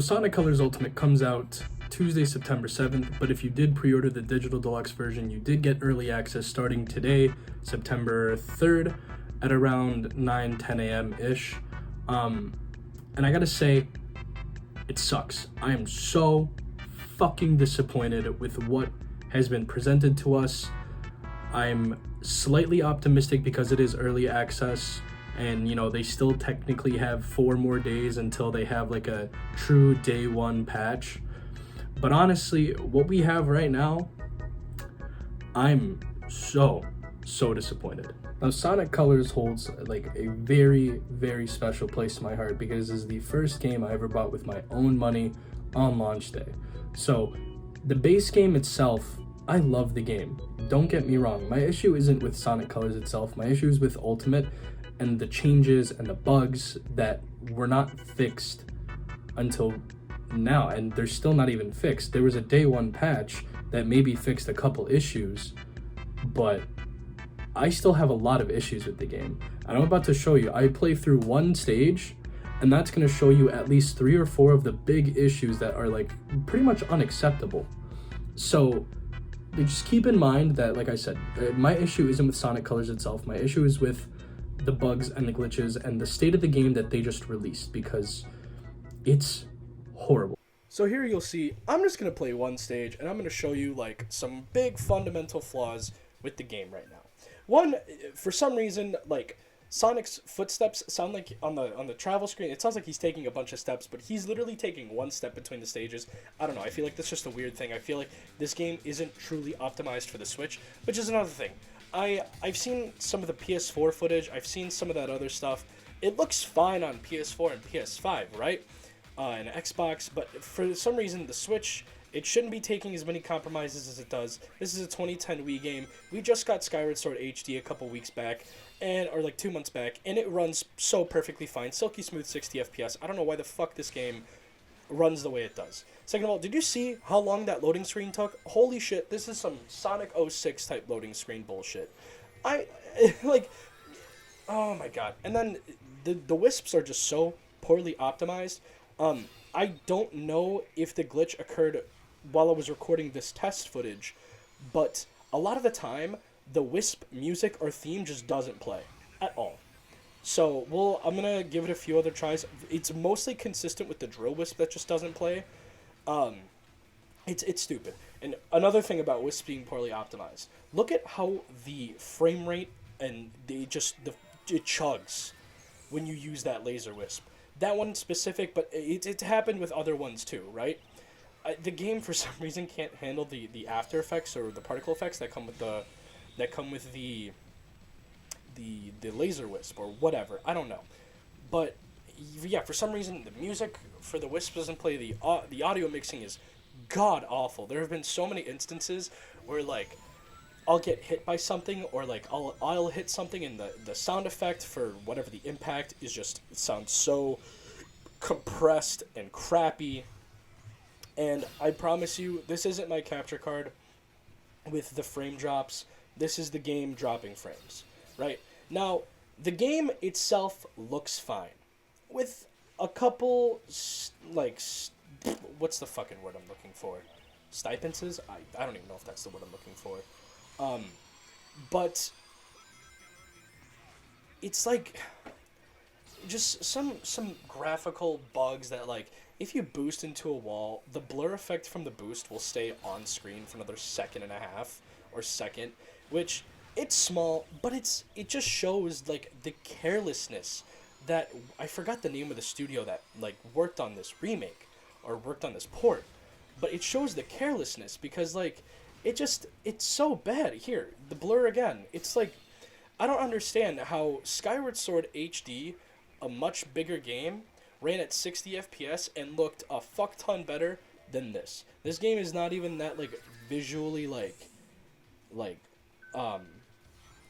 Sonic Colors Ultimate comes out Tuesday, September 7th, but if you did pre-order the digital deluxe version, you did get early access starting today, September 3rd, at around 9-10 a.m.-ish. And I gotta say, it sucks. I am so fucking disappointed with what has been presented to us. I'm slightly optimistic because it is early access, and they still technically have 4 more days until they have like a true day one patch. But honestly, what we have right now, I'm so disappointed. Now, Sonic Colors holds like a very, very special place in my heart because this is the first game I ever bought with my own money on launch day. So the base game itself, I love the game. Don't get me wrong. My issue isn't with Sonic Colors itself. My issue is with Ultimate and the changes and the bugs that were not fixed until now, and they're still not even fixed. There was a day one patch that maybe fixed a couple issues, but I still have a lot of issues with the game. And I'm about to show you. I play through one stage, and that's going to show you at least 3 or 4 of the big issues that are like pretty much unacceptable. So just keep in mind that, like I said, my issue isn't with Sonic Colors itself. My issue is with the bugs and the glitches and the state of the game that they just released, because it's horrible. So here you'll see, I'm just going to play one stage and I'm going to show you like some big fundamental flaws with the game right now. One, for some reason, like Sonic's footsteps sound like on the travel screen, it sounds like he's taking a bunch of steps, but he's literally taking one step between the stages. I don't know, I feel like that's just a weird thing. I feel like this game isn't truly optimized for the Switch, which is another thing. I've seen some of the PS4 footage, I've seen some of that other stuff. It looks fine on PS4 and PS5, right? And Xbox, but for some reason the Switch, it shouldn't be taking as many compromises as it does. This is a 2010 Wii game. We just got Skyward Sword HD a couple weeks back, or like 2 months back, and it runs so perfectly fine. Silky smooth 60 FPS. I don't know why the fuck this game runs the way it does. Second of all, did you see how long that loading screen took? Holy shit, this is some Sonic 06 type loading screen bullshit. Like, oh my god. And then the wisps are just so poorly optimized. I don't know if the glitch occurred while I was recording this test footage, but a lot of the time, the Wisp music or theme just doesn't play at all. So, I'm gonna give it a few other tries. It's mostly consistent with the Drill Wisp that just doesn't play. It's stupid. And another thing about Wisp being poorly optimized, look at how the frame rate and it chugs when you use that Laser Wisp. That one specific, but it happened with other ones too, right? The game for some reason can't handle the after effects or the particle effects that come with the Laser Wisp or whatever. I don't know, but yeah, for some reason the music for the Wisp doesn't play. The audio mixing is god awful. There have been so many instances where like I'll get hit by something, or like I'll hit something, and the sound effect for whatever the impact is just, it sounds so compressed and crappy. And I promise you, this isn't my capture card with the frame drops. This is the game dropping frames, right? Now, the game itself looks fine, with a couple what's the fucking word I'm looking for? Stipenses? I don't even know if that's the word I'm looking for. But it's like just some graphical bugs that, like, if you boost into a wall, the blur effect from the boost will stay on screen for another second and a half or second, which it's small, but it just shows like the carelessness that, I forgot the name of the studio that like worked on this remake or worked on this port, but it shows the carelessness because like it's so bad. Here, the blur again. It's like, I don't understand how Skyward Sword HD, a much bigger game, ran at 60 FPS and looked a fuck ton better than this. This game is not even that like visually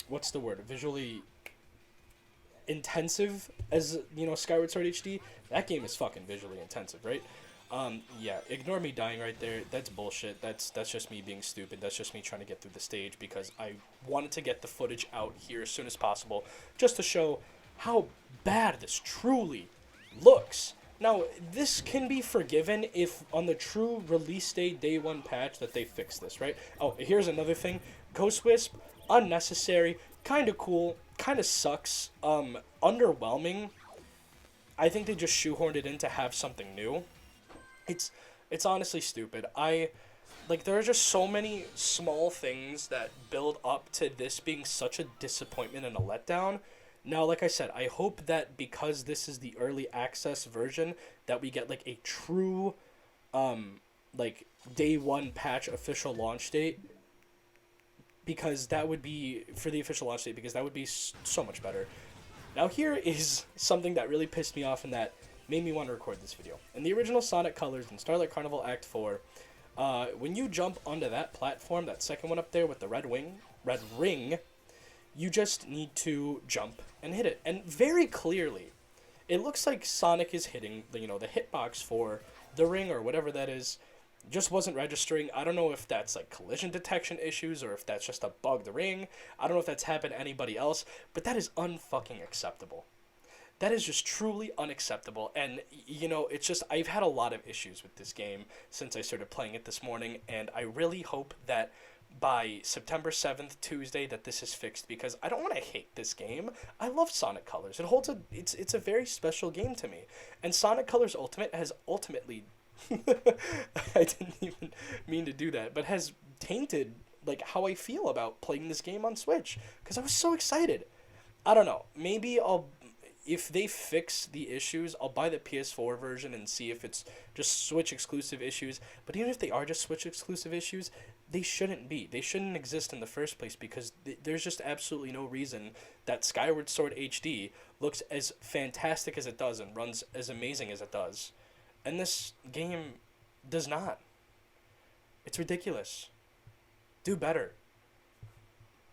what's the word? Visually intensive as, Skyward Sword HD. That game is fucking visually intensive, right? Yeah, ignore me dying right there. That's bullshit. That's just me being stupid. That's just me trying to get through the stage because I wanted to get the footage out here as soon as possible just to show how bad this truly looks. Now, this can be forgiven if on the true release day one patch that they fix this, right? Oh, here's another thing. Ghost Wisp, unnecessary, kind of cool, kind of sucks, underwhelming. I think they just shoehorned it in to have something new. It's it's honestly stupid. There are just so many small things that build up to this being such a disappointment and a letdown. Now, like I said, I hope that because this is the early access version, that we get like a true, like day one patch official launch date. Because that would be for the official launch date. Because that would be so much better. Now, here is something that really pissed me off and that made me want to record this video. In the original Sonic Colors in Starlight Carnival Act 4, when you jump onto that platform, that second one up there with the red ring, you just need to jump and hit it. And very clearly, it looks like Sonic is hitting the hitbox for the ring or whatever that is, just wasn't registering. I don't know if that's like collision detection issues or if that's just a bugged ring. I don't know if that's happened to anybody else, but that is unfucking acceptable. That is just truly unacceptable. And it's just, I've had a lot of issues with this game since I started playing it this morning, and I really hope that by September 7th, Tuesday, that this is fixed, because I don't want to hate this game. I love Sonic Colors. It's a very special game to me. And Sonic Colors Ultimate has ultimately I didn't even mean to do that, but has tainted like how I feel about playing this game on Switch, because I was so excited. I don't know. Maybe if they fix the issues, I'll buy the PS4 version and see if it's just Switch exclusive issues. But even if they are just Switch exclusive issues, they shouldn't be. They shouldn't exist in the first place, because there's just absolutely no reason that Skyward Sword HD looks as fantastic as it does and runs as amazing as it does. And this game does not. It's ridiculous. Do better.